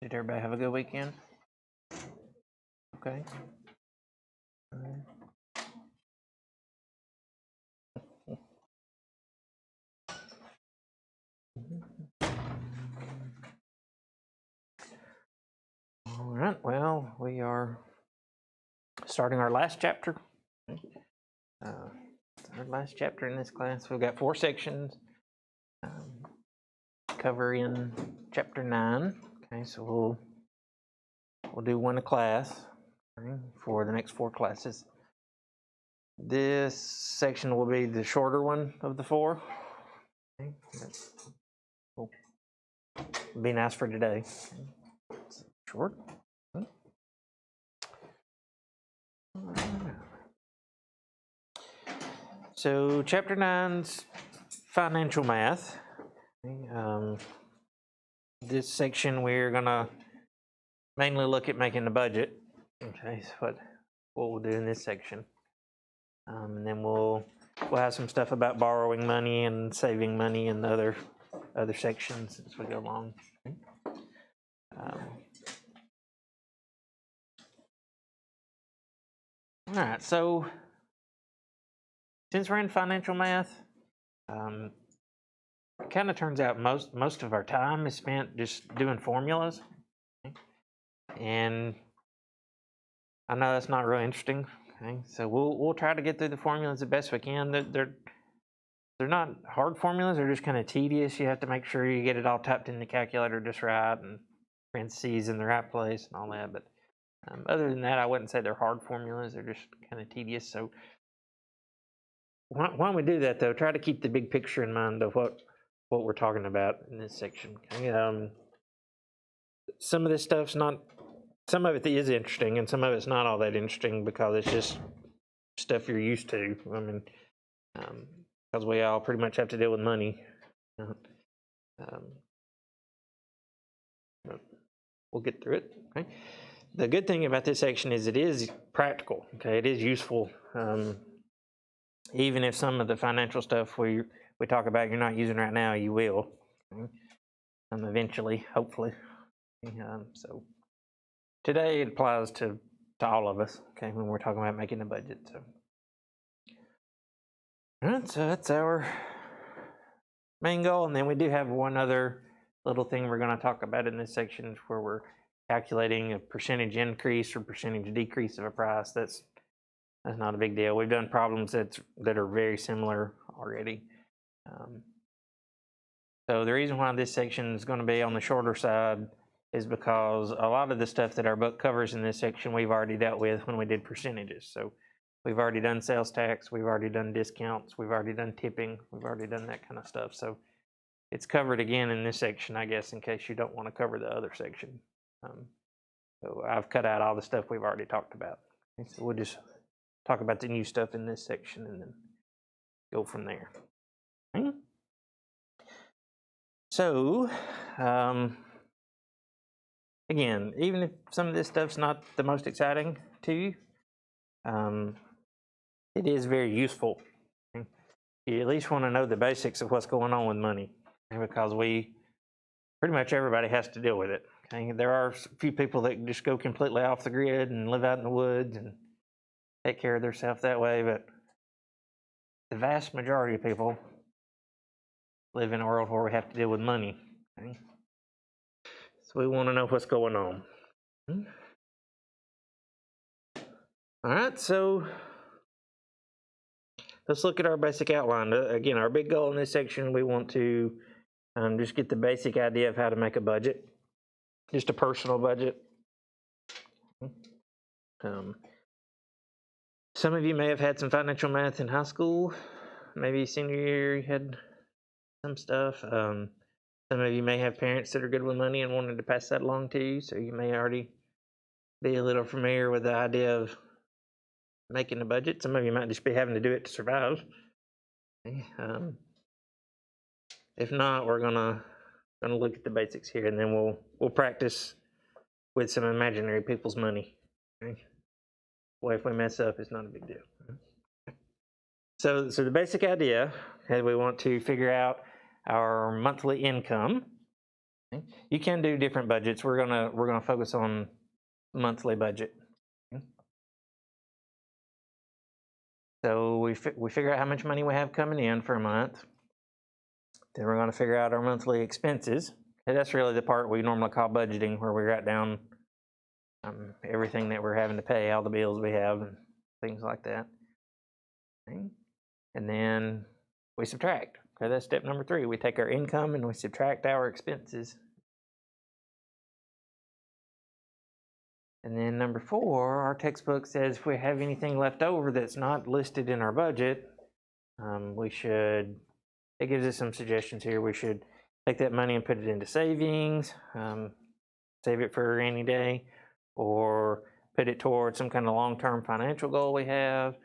Did everybody have a good weekend? Okay. All right, well, we are starting our last chapter. Our last chapter in this class. We've got 4 sections covering chapter 9. Okay, so we'll do one a class for the next 4 classes. This section will be the shorter one of the 4. Okay, will be nice for today. It's short. So chapter 9's financial math. This section we're gonna mainly look at making the budget. Okay, so what we'll do in this section, and then we'll have some stuff about borrowing money and saving money in the other sections as we go along. All right, so since we're in financial math, it kind of turns out most of our time is spent just doing formulas, and I know that's not really interesting. Okay, so we'll try to get through the formulas the best we can. They're not hard formulas; they're just kind of tedious. You have to make sure you get it all typed in the calculator just right, and parentheses in the right place, and all that. But other than that, I wouldn't say they're hard formulas. They're just kind of tedious. So when we do that, though, try to keep the big picture in mind of what we're talking about in this section. Okay? Some of this stuff's not. Some of it is interesting, and some of it's not all that interesting because it's just stuff you're used to. I mean, because we all pretty much have to deal with money. We'll get through it. Okay. The good thing about this section is it is practical. Okay, it is useful. Even if some of the financial stuff we talk about you're not using right now, you will. Okay? Eventually, hopefully. So today it applies to all of us. Okay, when we're talking about making a budget. So, all right, so that's our main goal, and then we do have one other little thing we're going to talk about in this section where we're calculating a percentage increase or percentage decrease of a price. That's not a big deal. We've done problems that are very similar already. So the reason why this section is going to be on the shorter side is because a lot of the stuff that our book covers in this section we've already dealt with when we did percentages. So we've already done sales tax, we've already done discounts, we've already done tipping, we've already done that kind of stuff. So it's covered again in this section, I guess, in case you don't want to cover the other section. So I've cut out all the stuff we've already talked about. Okay, so we'll just talk about the new stuff in this section and then go from there. Okay. So, again, even if some of this stuff's not the most exciting to you, it is very useful. Okay? You at least want to know the basics of what's going on with money, because pretty much everybody has to deal with it. Okay? There are a few people that just go completely off the grid and live out in the woods and take care of themselves that way, but the vast majority of people live in a world where we have to deal with money. Okay? So we want to know what's going on. All right, so let's look at our basic outline. Again, our big goal in this section, we want to just get the basic idea of how to make a budget, just a personal budget. Some of you may have had some financial math in high school. Maybe senior year you had some stuff. Some of you may have parents that are good with money and wanted to pass that along to you, so you may already be a little familiar with the idea of making a budget. Some of you might just be having to do it to survive. Okay. If not, we're gonna look at the basics here, and then we'll practice with some imaginary people's money. Okay? Well, if we mess up, it's not a big deal. So the basic idea is we want to figure out our monthly income Okay. You can do different budgets. We're gonna focus on monthly budget. Okay. So we figure out how much money we have coming in for a month. Then we're gonna figure out our monthly expenses. And that's really the part we normally call budgeting, where we write down everything that we're having to pay, all the bills we have, and things like that. Okay. And then we subtract. Okay, that's step number 3. We take our income and we subtract our expenses. And then number 4, our textbook says if we have anything left over that's not listed in our budget, we should, it gives us some suggestions here. We should take that money and put it into savings, save it for a rainy day, or put it towards some kind of long-term financial goal we have,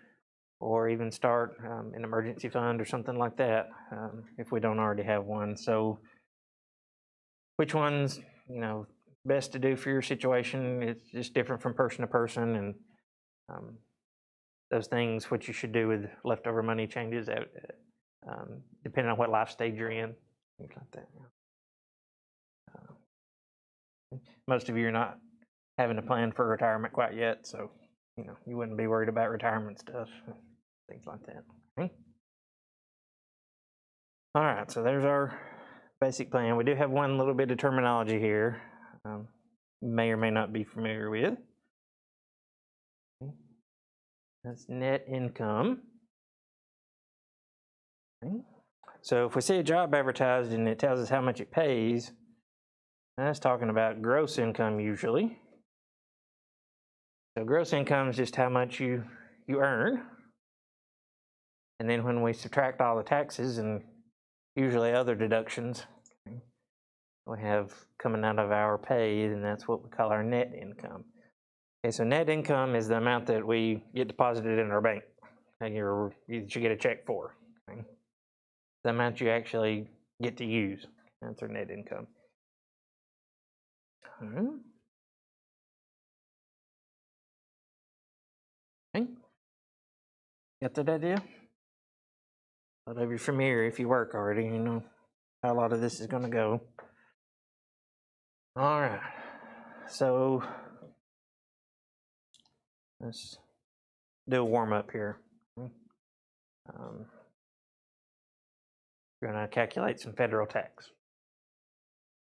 or even start an emergency fund or something like that if we don't already have one. So which one's, best to do for your situation? It's just different from person to person, and those things, what you should do with leftover money changes depending on what life stage you're in, things like that. Most of you are not having a plan for retirement quite yet, so you wouldn't be worried about retirement stuff, things like that. Okay. All right, so there's our basic plan. We do have one little bit of terminology here may or may not be familiar with. Okay. That's net income. Okay. So if we see a job advertised and it tells us how much it pays, that's talking about gross income usually. So gross income is just how much you earn. And then when we subtract all the taxes and usually other deductions we have coming out of our pay, and that's what we call our net income. Okay, so net income is the amount that we get deposited in our bank and you get a check for. Okay? The amount you actually get to use. That's our net income. Okay. Got that idea? A lot of you familiar, if you work already, you know how a lot of this is going to go. All right, so let's do a warm up here. We're going to calculate some federal tax.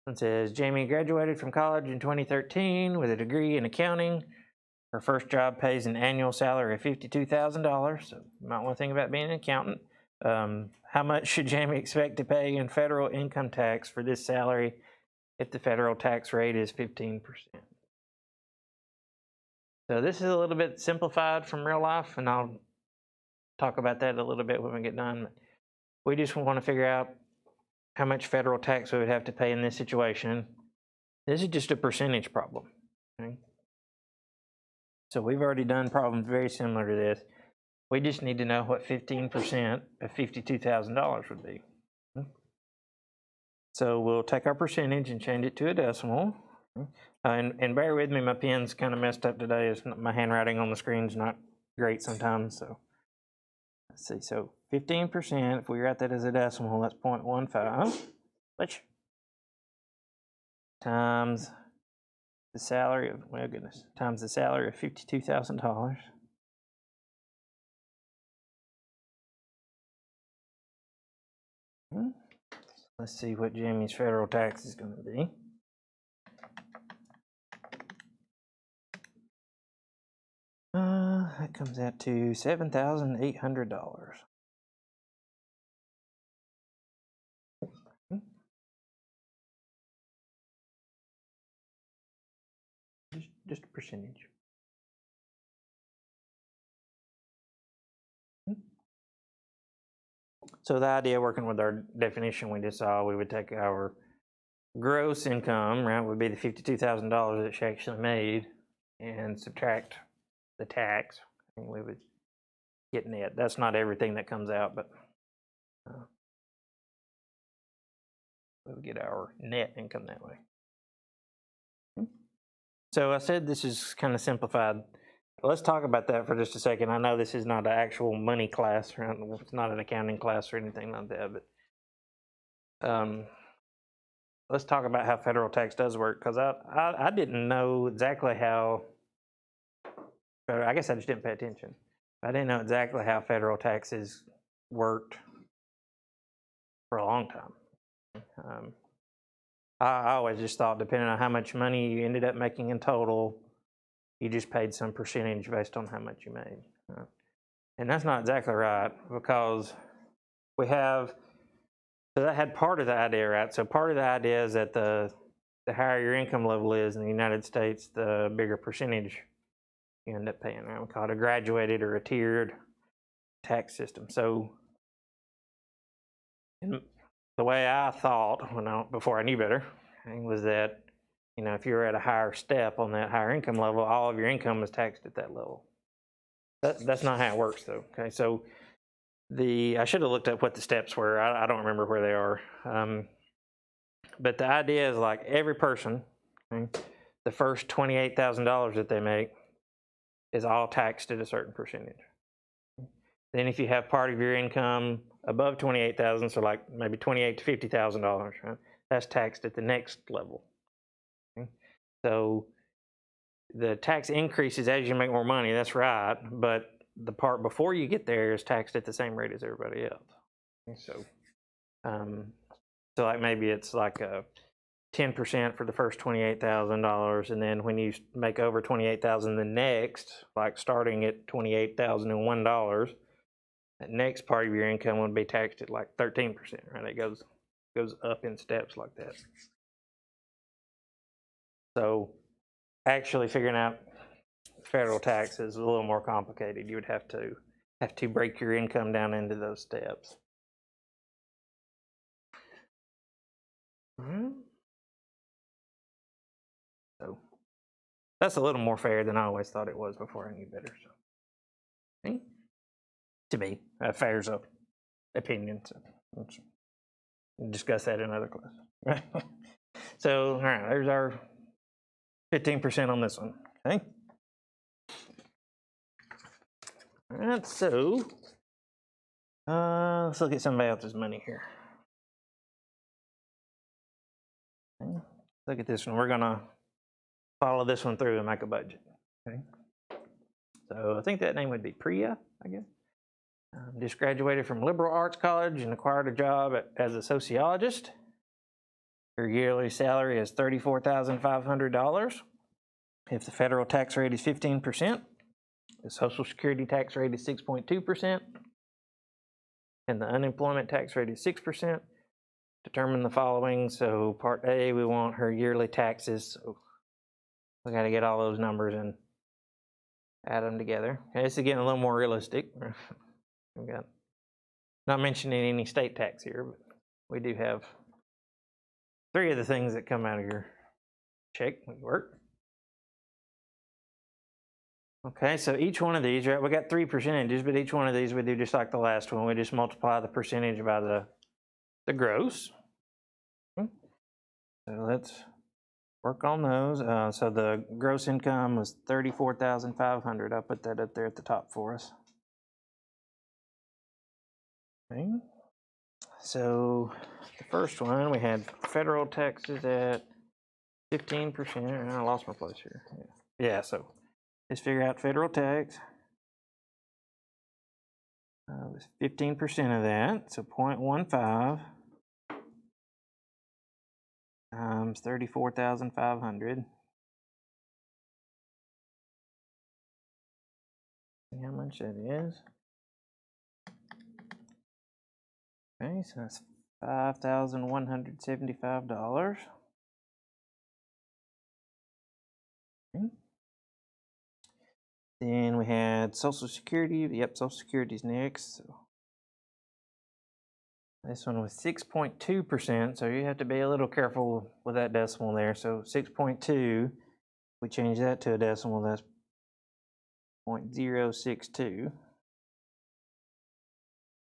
It says Jamie graduated from college in 2013 with a degree in accounting. Her first job pays an annual salary of $52,000. So you might want to think about being an accountant. How much should Jamie expect to pay in federal income tax for this salary if the federal tax rate is 15%? So this is a little bit simplified from real life, and I'll talk about that a little bit when we get done. But we just want to figure out how much federal tax we would have to pay in this situation. This is just a percentage problem. Okay? So we've already done problems very similar to this. We just need to know what 15% of $52,000 would be. So we'll take our percentage and change it to a decimal. And bear with me, my pen's kind of messed up today. My handwriting on the screen is not great sometimes. So let's see. So 15%, if we write that as a decimal, that's 0.15, which times the salary of, well, goodness, times the salary of $52,000. Let's see what Jamie's federal tax is going to be. That comes out to $7,800. Just a percentage. So the idea, working with our definition we just saw, we would take our gross income, right, would be the $52,000 that she actually made, and subtract the tax, and we would get net. That's not everything that comes out, but we would get our net income that way. So I said this is kind of simplified. Let's talk about that for just a second. I know this is not an actual money class, right? It's not an accounting class or anything like that, but let's talk about how federal tax does work, because I didn't know exactly how, or I guess I just didn't pay attention. I didn't know exactly how federal taxes worked for a long time. I always just thought, depending on how much money you ended up making in total, you just paid some percentage based on how much you made. And that's not exactly right, because we have, so that had part of the idea, right? So part of the idea is that the higher your income level is in the United States, the bigger percentage you end up paying. Right? We call it a graduated or a tiered tax system. So the way I thought before I knew better was that, you know, if you're at a higher step on that higher income level, all of your income is taxed at that level. That's not how it works, though. Okay, so I should have looked up what the steps were. I don't remember where they are. But the idea is like every person, okay, the first $28,000 that they make is all taxed at a certain percentage. Then if you have part of your income above $28,000, so like maybe $28,000 to $50,000, right, that's taxed at the next level. Okay? So the tax increases as you make more money, that's right, but the part before you get there is taxed at the same rate as everybody else. Okay? So like maybe it's like a 10% for the first $28,000, and then when you make over $28,000, the next, like starting at $28,001, that next part of your income would be taxed at like 13%, right? It goes up in steps like that. So actually figuring out federal tax is a little more complicated. You would have to break your income down into those steps. So that's a little more fair than I always thought it was before I knew better. So to me, fair's a opinion. So we'll discuss that in another class. So all right, there's our 15% on this one. Okay. All right, so let's look at somebody else's money here. Okay. Look at this one. We're gonna follow this one through and make a budget. Okay. So I think that name would be Priya, I guess. Just graduated from Liberal Arts College and acquired a job as a sociologist. Her yearly salary is $34,500. If the federal tax rate is 15%, the Social Security tax rate is 6.2%, and the unemployment tax rate is 6%. Determine the following. So part A, we want her yearly taxes. So we got to get all those numbers and add them together. Okay, this is getting a little more realistic. We got not mentioning any state tax here, but we do have 3 of the things that come out of your check when you work. Okay, so each one of these, right, we got 3 percentages, but each one of these we do just like the last one. We just multiply the percentage by the gross. So let's work on those. So the gross income was $34,500. I'll put that up there at the top for us. Okay. So the first one, we had federal taxes at 15%, and I lost my place here. Yeah, so let's figure out federal tax. It's 15% of that, so 0.15 times 34,500. See how much that is. Okay, so that's $5,175. Okay. Then we had Social Security. Yep, Social Security's next. So this one was 6.2%, so you have to be a little careful with that decimal there. So 6.2, we change that to a decimal, that's 0.062.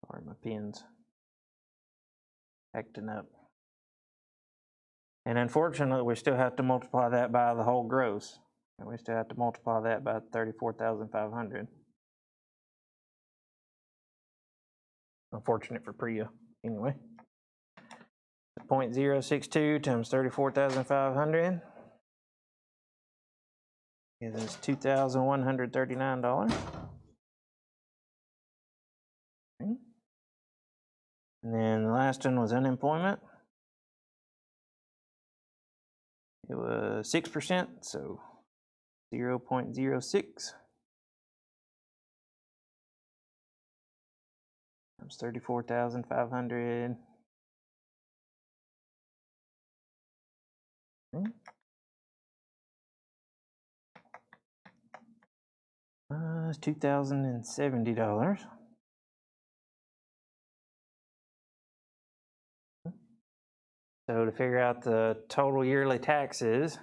Sorry, my pen's acting up. And unfortunately, we still have to multiply that by the whole gross. And we still have to multiply that by 34,500. Unfortunate for Priya, anyway. .062 times 34,500 gives us $2,139. Okay. And then the last one was unemployment. It was 6%, so 0.06 times 34,500. Okay. It's $2,070. So to figure out the total yearly taxes,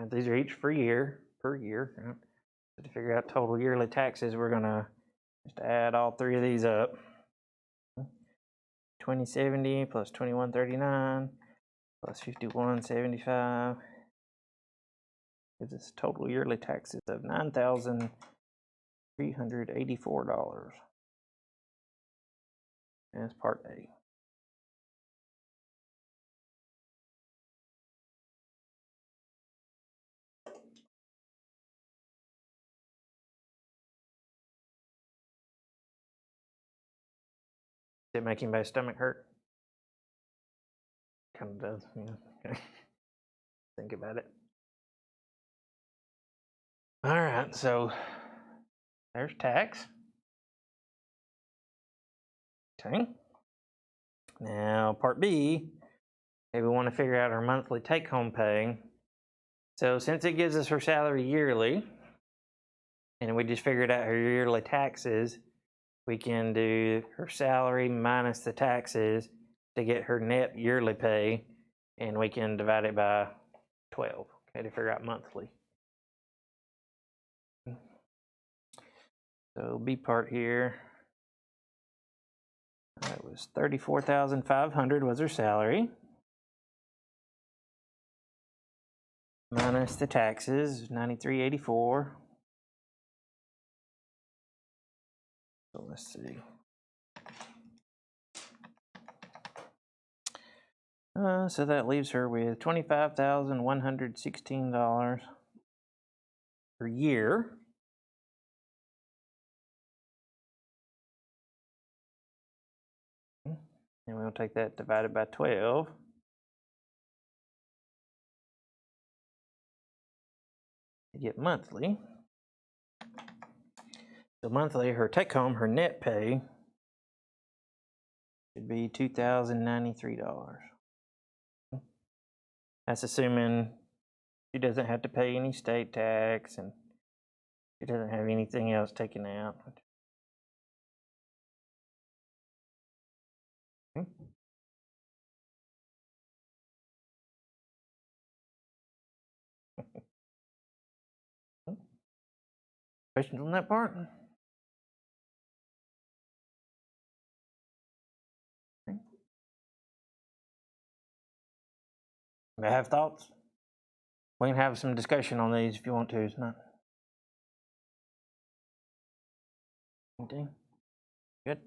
these are each per year. Right? So to figure out total yearly taxes, we're gonna just add all three of these up. 2070 plus 2139 plus 5175 gives us total yearly taxes of $9,384. And that's part A. Did it make anybody's stomach hurt? Kind of does, yeah. Okay. Think about it. All right, so there's tax. Okay. Now, part B, okay, we want to figure out our monthly take-home pay. So since it gives us her salary yearly, and we just figured out her yearly taxes, we can do her salary minus the taxes to get her net yearly pay, and we can divide it by 12, okay, to figure out monthly. So B part here, that was 34,500 was her salary, minus the taxes, 9384. So let's see. So that leaves her with $25,116 per year. And we'll take that divided by 12. To get monthly. So monthly, her take home, her net pay should be $2,093. That's assuming she doesn't have to pay any state tax and she doesn't have anything else taken out. Okay. Questions on that part? Okay. I have thoughts? We can have some discussion on these if you want to. It's not. Okay. Good.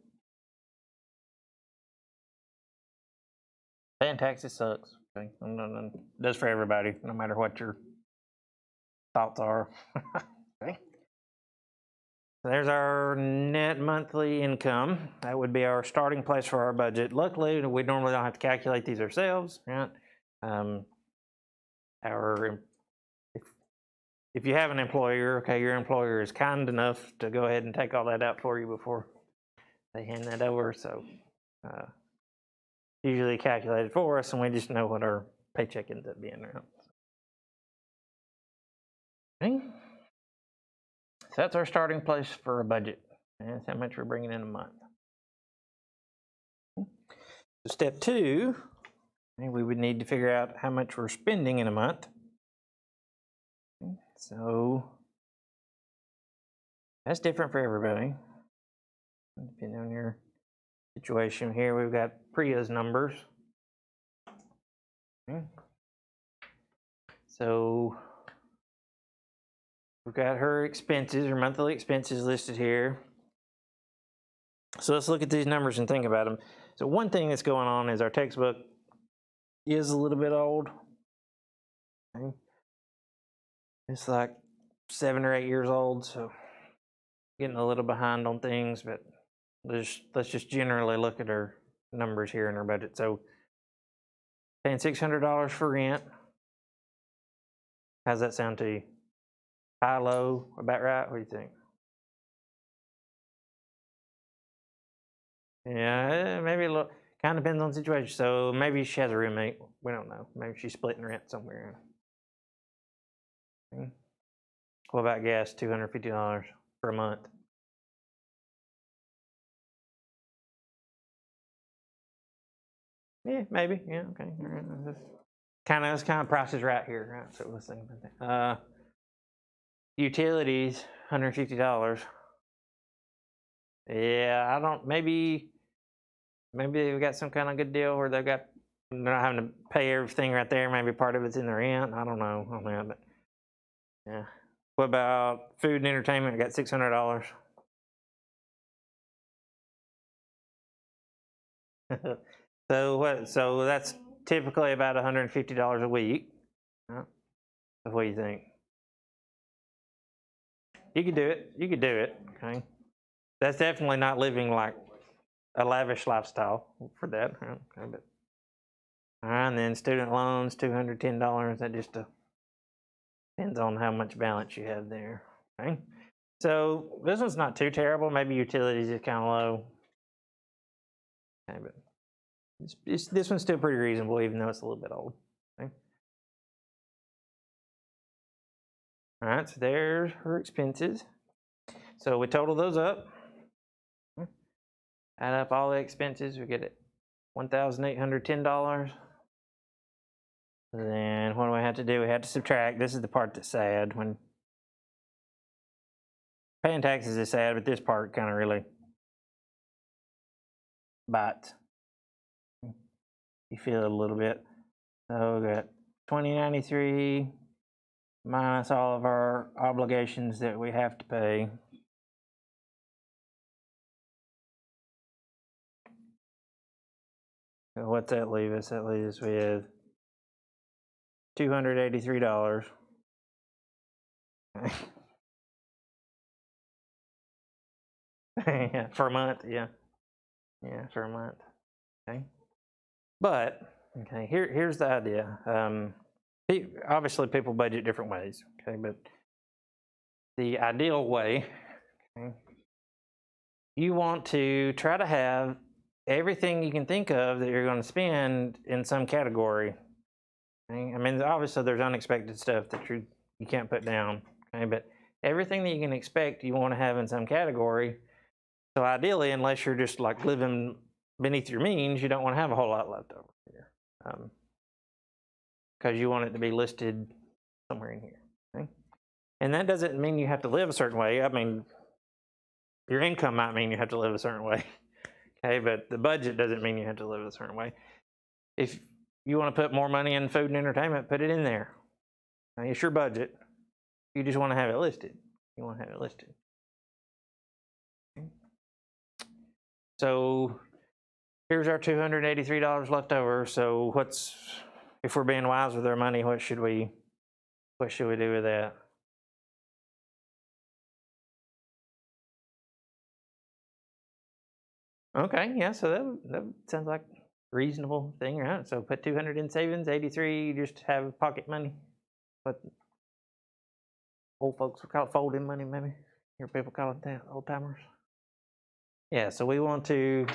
Paying taxes sucks. Okay. It does for everybody, no matter what your thoughts are. Okay. So there's our net monthly income. That would be our starting place for our budget. Luckily, we normally don't have to calculate these ourselves. Right? If you have an employer, okay, your employer is kind enough to go ahead and take all that out for you before they hand that over. So usually calculated for us, and we just know what our paycheck ends up being. Right? Okay. So that's our starting place for a budget. And that's how much we're bringing in a month. So step 2, we would need to figure out how much we're spending in a month. So that's different for everybody. Depending on your situation here, we've got Priya's numbers. Okay. So we've got her expenses, her monthly expenses listed here. So let's look at these numbers and think about them. So one thing that's going on is our textbook is a little bit old. Okay. It's like 7 or 8 years old, so getting a little behind on things, but let's just generally look at our numbers here in our budget. So paying $600 for rent. How's that sound to you? High, low, about right? What do you think? Yeah, maybe a little. Kind of depends on the situation. So maybe she has a roommate. We don't know. Maybe she's splitting rent somewhere. Okay. What about gas? $250 per month. Yeah, maybe. Yeah, okay. All right. That's kind of prices right here. Right? So let's think about that. Utilities, $150. Yeah, I don't. Maybe they've got some kind of good deal where they're not having to pay everything right there. Maybe part of it's in the rent. I don't know on that, but yeah. What about food and entertainment? I got $600. So what? So that's typically about $150 a week. Right? So what do you think? You could do it. You could do it. Okay. That's definitely not living like a lavish lifestyle for that. Okay, but, all right, and then student loans, $210. That just depends on how much balance you have there. Okay. So this one's not too terrible. Maybe utilities is kind of low. Okay, but this one's still pretty reasonable, even though it's a little bit old. Okay. All right, so there's her expenses. So we total those up. Add up all the expenses, we get it $1,810. Then what do we have to do? We have to subtract. This is the part that's sad. When paying taxes is sad, but this part kind of really bites. You feel it a little bit. So we got $20.93 minus all of our obligations that we have to pay. So what's that leave us? That leaves us with $283. Yeah, for a month. Yeah, for a month. Okay, but okay, here's the idea. Obviously, people budget different ways. Okay, but the ideal way, okay, you want to try to have everything you can think of that you're going to spend in some category. Okay? I mean, obviously, there's unexpected stuff that you can't put down. Okay, but everything that you can expect, you want to have in some category. So ideally, unless you're just like living beneath your means, you don't want to have a whole lot left over here, because you want it to be listed somewhere in here. Okay? And that doesn't mean you have to live a certain way. I mean, your income might mean you have to live a certain way. Okay, but the budget doesn't mean you have to live a certain way. If you want to put more money in food and entertainment, put it in there. Now, it's your budget. You just want to have it listed. You want to have it listed. Okay. So here's our $283 left over. So if we're being wise with our money, what should we do with that? Okay, yeah, so that sounds like a reasonable thing, right? So put 200 in savings, 83 just have pocket money. But old folks would call it fold-in money, maybe. Hear people call it that, old timers. Yeah, so we want to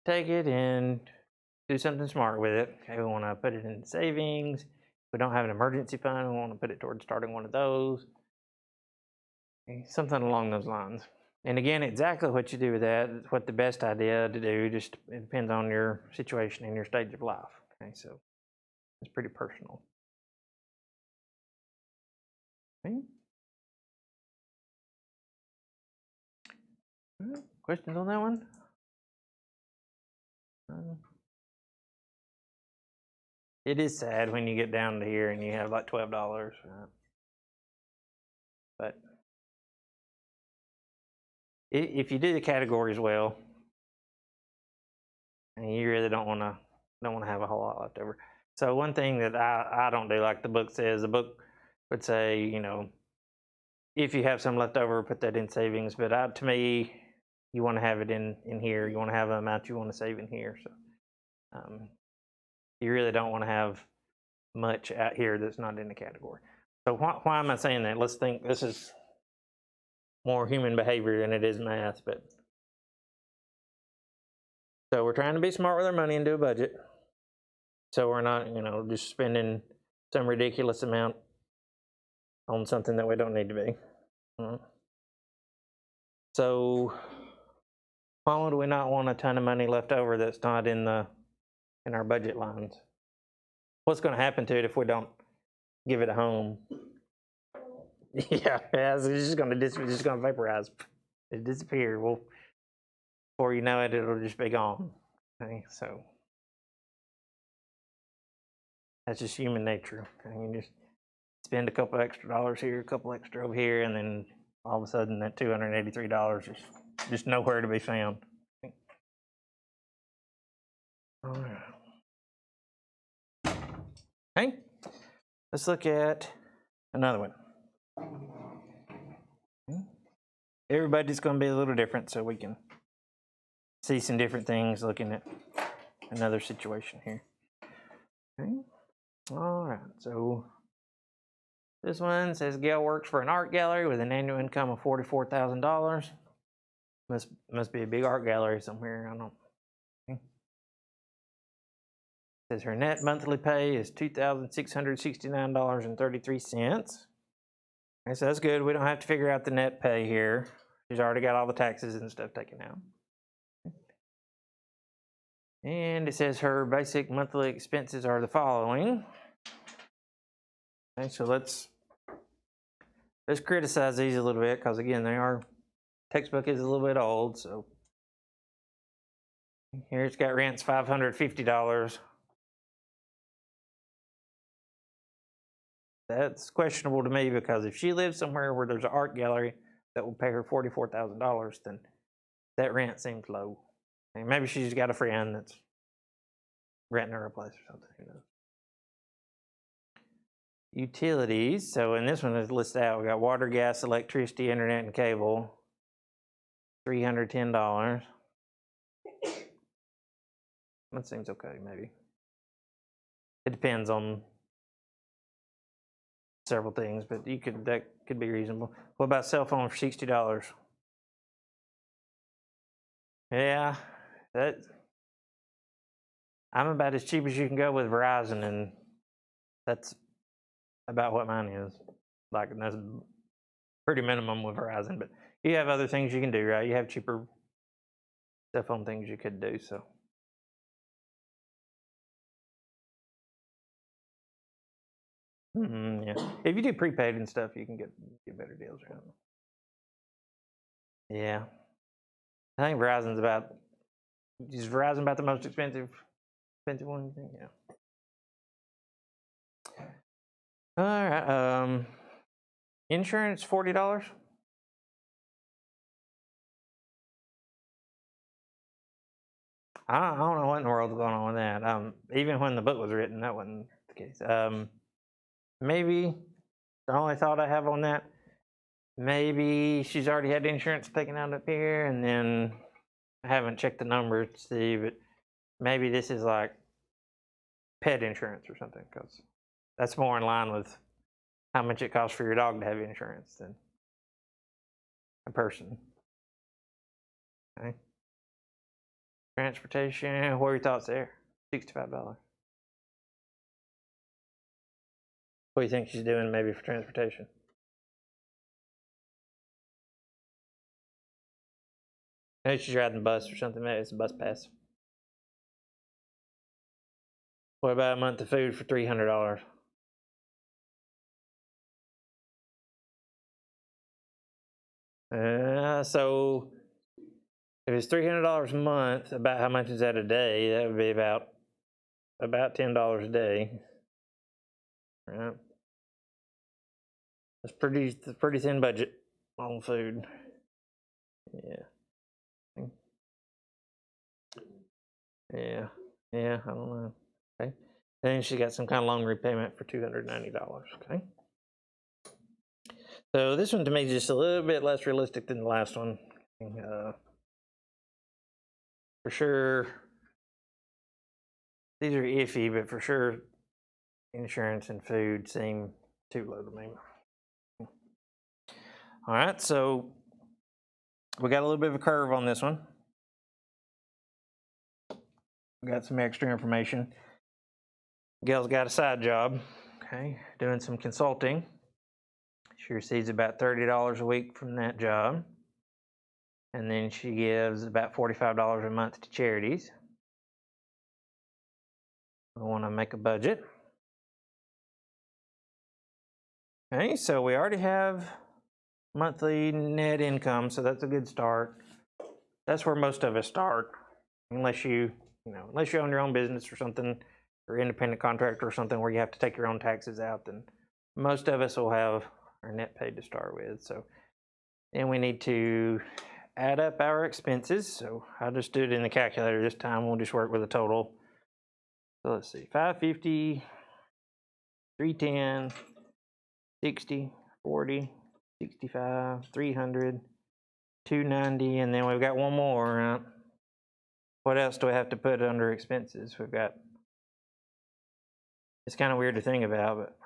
take it and do something smart with it. Okay, we want to put it in savings. If we don't have an emergency fund, we want to put it towards starting one of those. Okay, something along those lines. And again, exactly what you do with that, what the best idea to do, just it depends on your situation and your stage of life. Okay, so it's pretty personal. Okay. Questions on that one? It is sad when you get down to here and you have like $12, right? But if you do the categories well, and you really don't want to don't want to have a whole lot left over. So one thing that I don't do, like the book says, the book would say, you know, if you have some left over, put that in savings. But to me, you want to have it in here. You want to have an amount you want to save in here. So you really don't want to have much out here that's not in the category. So why am I saying that? Let's think. This is more human behavior than it is math. But so we're trying to be smart with our money and do a budget. So we're not, you know, just spending some ridiculous amount on something that we don't need to be. So why would we not want a ton of money left over that's not in our budget lines? What's going to happen to it if we don't give it a home? Yeah, it's just going to vaporize. It disappear. Well, before you know it, it'll just be gone. Okay, so that's just human nature. Okay, you just spend a couple extra dollars here, a couple extra over here, and then all of a sudden that $283 is just nowhere to be found. All right. Okay, let's look at another one. Everybody's going to be a little different, so we can see some different things looking at another situation here. Okay. All right, so this one says Gail works for an art gallery with an annual income of $44,000. Must be a big art gallery somewhere. I don't know. Okay. Says her net monthly pay is $2,669.33. Okay, so that's good. We don't have to figure out the net pay here. She's already got all the taxes and stuff taken out. And it says her basic monthly expenses are the following. Okay, so let's criticize these a little bit because again, textbook is a little bit old. So here it's got rent's $550. That's questionable to me because if she lives somewhere where there's an art gallery that will pay her $44,000, then that rent seems low. And maybe she's got a friend that's renting her a place or something. Who knows? Utilities. So in this one is listed out. We got water, gas, electricity, internet, and cable. $310. That seems okay, maybe. It depends on several things, but that could be reasonable. What about cell phone for $60? Yeah, I'm about as cheap as you can go with Verizon, and that's about what mine is. Like, and that's pretty minimum with Verizon, but you have other things you can do, right? You have cheaper cell phone things you could do, so. Yeah, if you do prepaid and stuff, you can get better deals around. Yeah, I think Verizon's is Verizon about the most expensive one, you think? Yeah. All right, insurance, $40. I don't know what in the world's going on with that. Even when the book was written, that wasn't the case. Maybe the only thought I have on that, maybe she's already had insurance taken out up here, and then I haven't checked the numbers to see, but maybe this is like pet insurance or something, because that's more in line with how much it costs for your dog to have insurance than a person. Okay. Transportation, what are your thoughts there? $65. What do you think she's doing maybe for transportation? Maybe she's riding the bus or something. Maybe it's a bus pass. What about a month of food for $300? So if it's $300 a month, about how much is that a day? That would be about $10 a day. Right? That's pretty thin budget on food. Yeah. Yeah. Yeah, I don't know. Okay. Then she got some kind of loan repayment for $290. Okay. So this one to me is just a little bit less realistic than the last one. For sure, these are iffy, but for sure, insurance and food seem too low to me. All right, so we got a little bit of a curve on this one. We got some extra information. Gail's got a side job, okay, doing some consulting. She receives about $30 a week from that job. And then she gives about $45 a month to charities. We want to make a budget. Okay, so we already have monthly net income, so that's a good start. That's where most of us start, unless you own your own business or something, or independent contractor or something where you have to take your own taxes out. Then most of us will have our net paid to start with. So then we need to add up our expenses. So I'll just do it in the calculator this time. We'll just work with a total. So let's see, 550, 310, 60, 40, 65, 300, 290, and then we've got one more, right? What else do we have to put under expenses? We've got, it's kind of weird to think about, but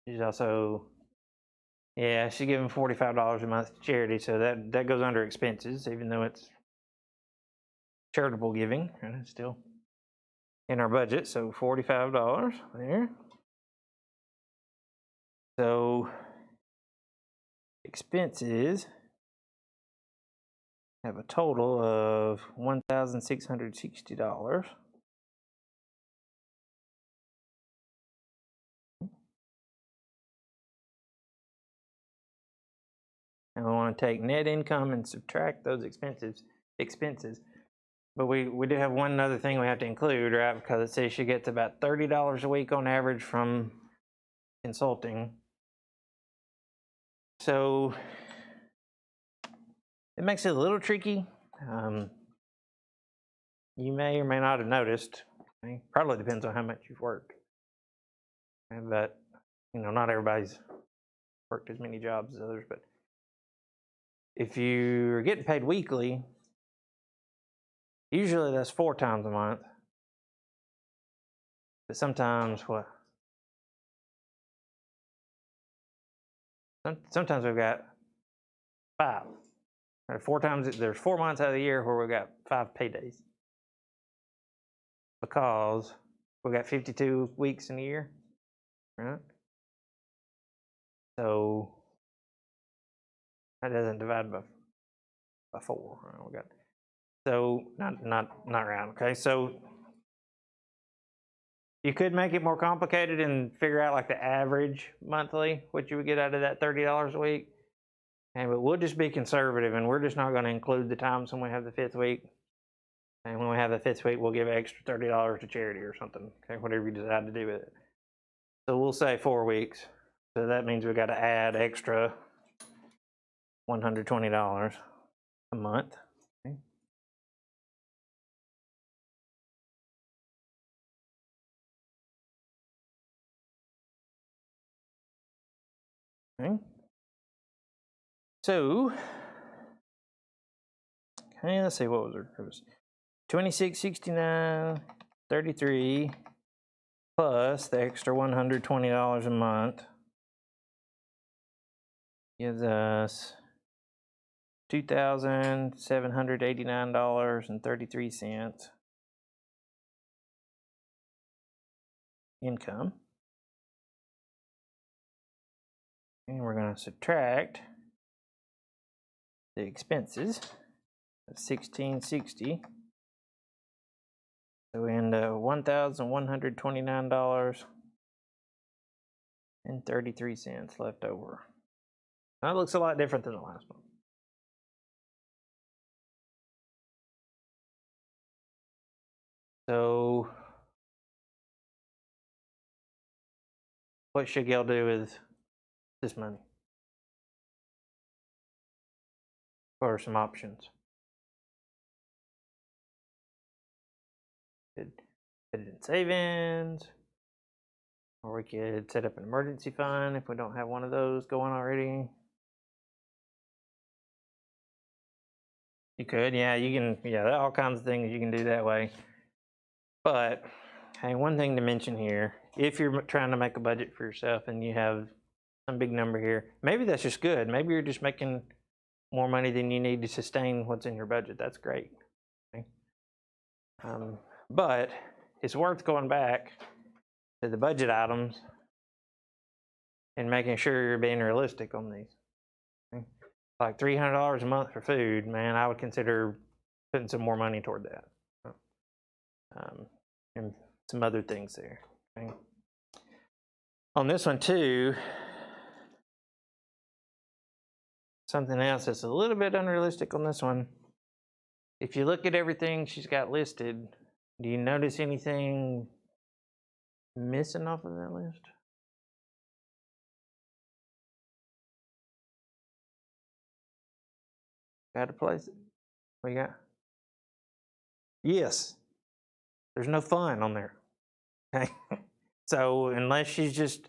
she's also, yeah, she's giving $45 a month to charity, so that goes under expenses, even though it's charitable giving, and it's still in our budget, so $45 there. So expenses have a total of $1,660. And we want to take net income and subtract those expenses. But we do have one other thing we have to include, right? Because it says she gets about $30 a week on average from consulting. So it makes it a little tricky. You may or may not have noticed. Okay? Probably depends on how much you've worked. But not everybody's worked as many jobs as others. But if you're getting paid weekly, usually that's 4 times a month. But sometimes sometimes we've got 5. 4 times, there's 4 months out of the year where we've got 5 paydays. Because we've got 52 weeks in a year, right? So that doesn't divide by 4. Right? We got, so not round. Okay, so you could make it more complicated and figure out like the average monthly, what you would get out of that $30 a week. But we'll just be conservative, and we're just not going to include the times when we have the 5th week. And when we have the 5th week, we'll give extra $30 to charity or something. Okay, whatever you decide to do with it. So we'll say 4 weeks. So that means we've got to add extra $120 a month. Okay. Okay. So, okay, let's see, what was it? It was 2669, 33 plus the extra $120 a month gives us $2,789.33 income. And we're going to subtract the expenses of $1,660. So we end up $1,129.33 left over. That looks a lot different than the last one. So what should Gail do with this money? What are some options? could put it in savings, or we could set up an emergency fund if we don't have one of those going already. You could, yeah, you can, yeah, there are all kinds of things you can do that way. But, hey, one thing to mention here, if you're trying to make a budget for yourself and you have some big number here, maybe that's just good. Maybe you're just making more money than you need to sustain what's in your budget. That's great. Okay. But it's worth going back to the budget items and making sure you're being realistic on these. Okay. Like $300 a month for food, man, I would consider putting some more money toward that. And some other things there. Okay. On this one too, something else that's a little bit unrealistic on this one. If you look at everything she's got listed, do you notice anything missing off of that list? Got to place it? What you got? Yes. There's no fun on there. Okay. So unless she's just,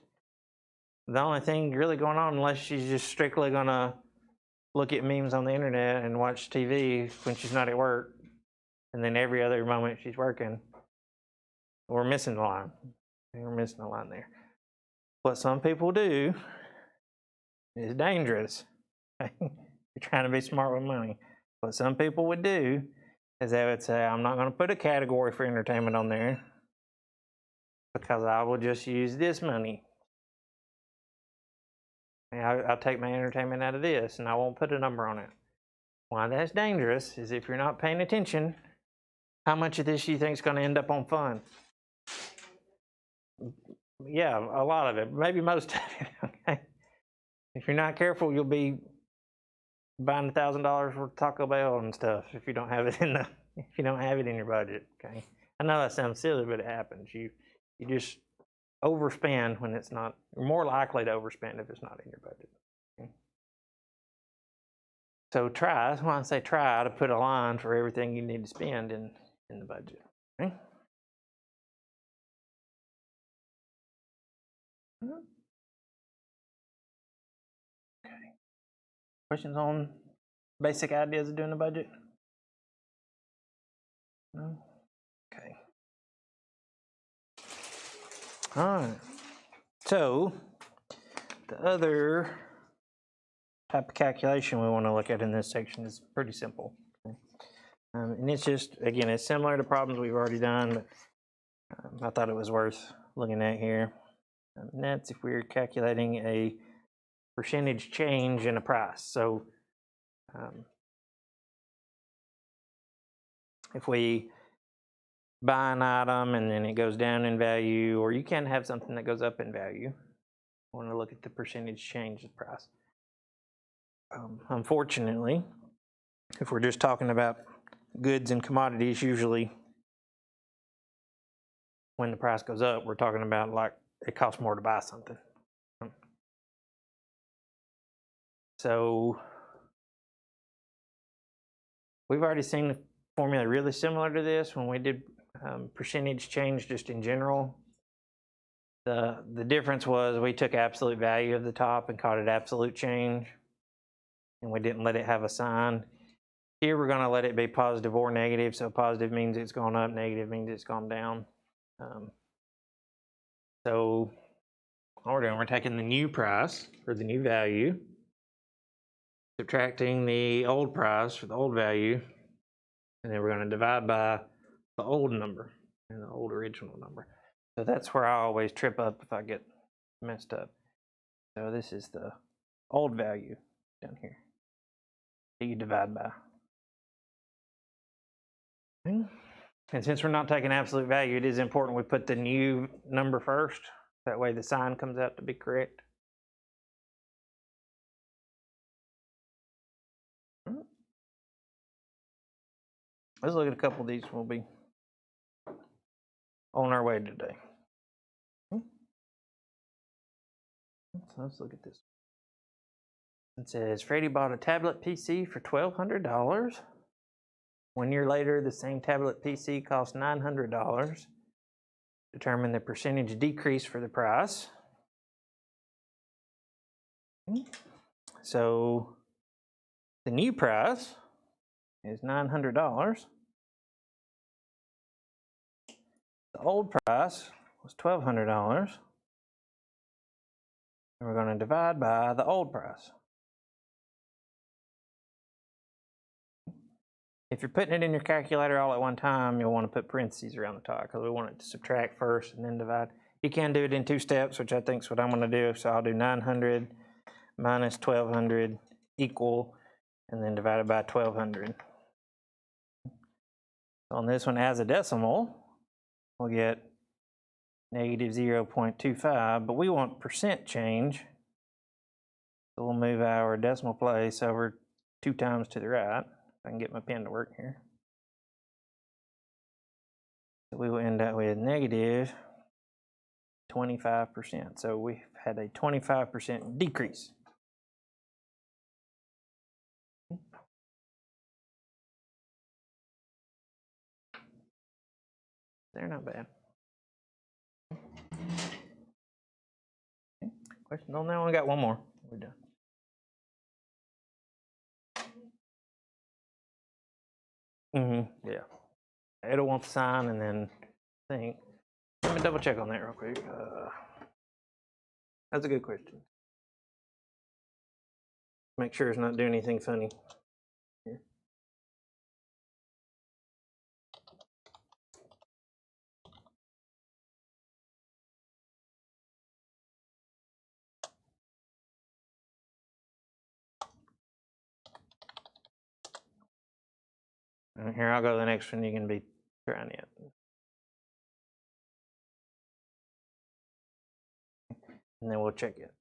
the only thing really going on, unless she's just strictly gonna look at memes on the internet and watch TV when she's not at work, and then every other moment she's working, we're missing the line. We're missing the line there. What some people do is dangerous. You're trying to be smart with money. What some people would do is they would say, I'm not going to put a category for entertainment on there because I will just use this money. And I'll take my entertainment out of this and I won't put a number on it. Why that's dangerous is if you're not paying attention, how much of this you think is going to end up on fun? Yeah, a lot of it, maybe most of it. Okay. If you're not careful, you'll be buying $1,000 worth of Taco Bell and stuff if you don't have it in your budget. Okay, I know that sounds silly, but it happens. You just overspend when it's not. You're more likely to overspend if it's not in your budget. Okay? So try. That's why I say try to put a line for everything you need to spend in the budget. Okay. Okay. Questions on basic ideas of doing a budget? No? Okay. All right. So the other type of calculation we want to look at in this section is pretty simple. Okay? And it's just, again, it's similar to problems we've already done, but I thought it was worth looking at here. And that's if we're calculating a percentage change in a price. So if we buy an item and then it goes down in value, or you can have something that goes up in value, I want to look at the percentage change of price. Unfortunately, if we're just talking about goods and commodities, usually when the price goes up, we're talking about like it costs more to buy something. So we've already seen the formula really similar to this when we did percentage change just in general. The difference was we took absolute value of the top and called it absolute change, and we didn't let it have a sign. Here we're going to let it be positive or negative. So positive means it's gone up, negative means it's gone down. So all we're doing, we're taking the new price or the new value, subtracting the old price for the old value, and then we're going to divide by the old number and the old original number. So that's where I always trip up if I get messed up. So this is the old value down here that you divide by. Okay. And since we're not taking absolute value, it is important we put the new number first. That way the sign comes out to be correct. Let's look at a couple of these. We'll be on our way today. So let's look at this. It says Freddie bought a tablet PC for $1,200. 1 year later, the same tablet PC costs $900. Determine the percentage decrease for the price. So the new price is $900. The old price was $1,200. And we're going to divide by the old price. If you're putting it in your calculator all at one time, you'll want to put parentheses around the top because we want it to subtract first and then divide. You can do it in 2 steps, which I think is what I'm going to do. So I'll do 900 minus 1,200 equal, and then divided by 1,200. On this one, as a decimal, we'll get negative 0.25, but we want percent change. So we'll move our decimal place over 2 times to the right. If I can get my pen to work here. So we will end up with negative 25%. So we've had a 25% decrease. They're not bad. Okay. Question on that one? I got one more. We're done. Yeah. It'll want the sign and then think. Let me double check on that real quick. That's a good question. Make sure it's not doing anything funny. Here. And here, I'll go to the next one. You can be trying it. And then we'll check it.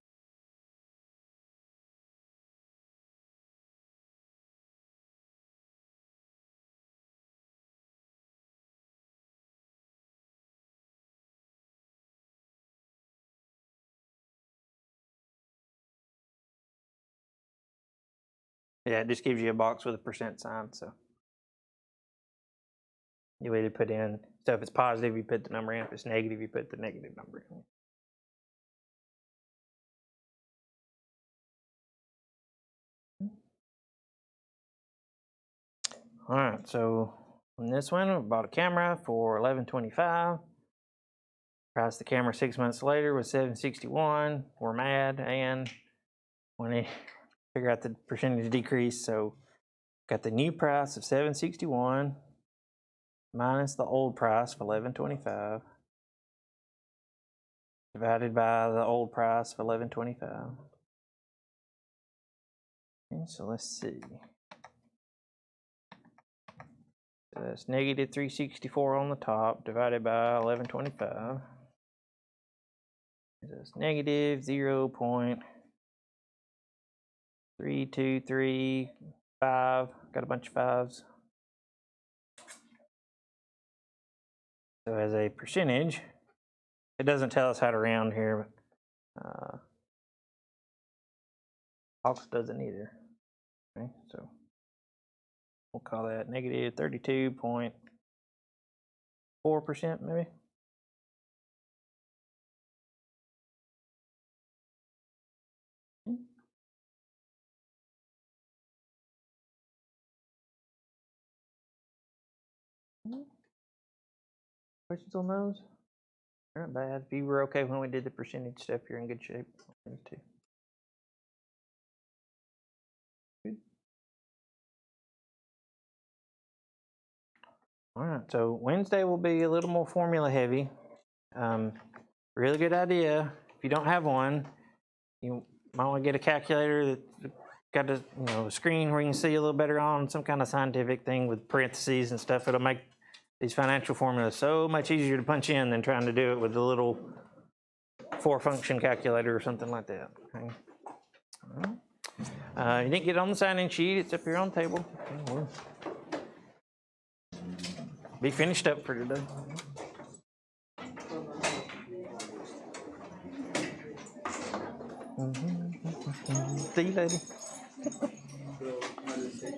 Yeah, it just gives you a box with a percent sign. So you either put in, so if it's positive, you put the number in. If it's negative, you put the negative number in. All right, so on this one, we bought a camera for $1,125. Price the camera 6 months later was $761. We're mad, and when they figure out the percentage decrease, so got the new price of $761 minus the old price of $1,125 divided by the old price of $1,125. Okay, so let's see. So that's negative 364 on the top divided by 1125. That's negative 0.3235. Got a bunch of fives. So as a percentage, it doesn't tell us how to round here, but Hawks doesn't either. Okay, so we'll call that negative 32.4% maybe. Questions on those? They're not bad. If you were okay when we did the percentage stuff, you're in good shape. Too. Good. All right, so Wednesday will be a little more formula heavy. Really good idea. If you don't have one, you might want to get a calculator that's got a screen where you can see a little better on, some kind of scientific thing with parentheses and stuff. It'll make these financial formulas so much easier to punch in than trying to do it with a little 4-function calculator or something like that. Okay. You didn't get it on the sign-in sheet. It's up here on the table. Okay, we'll be finished up for today. See you later. So I just take.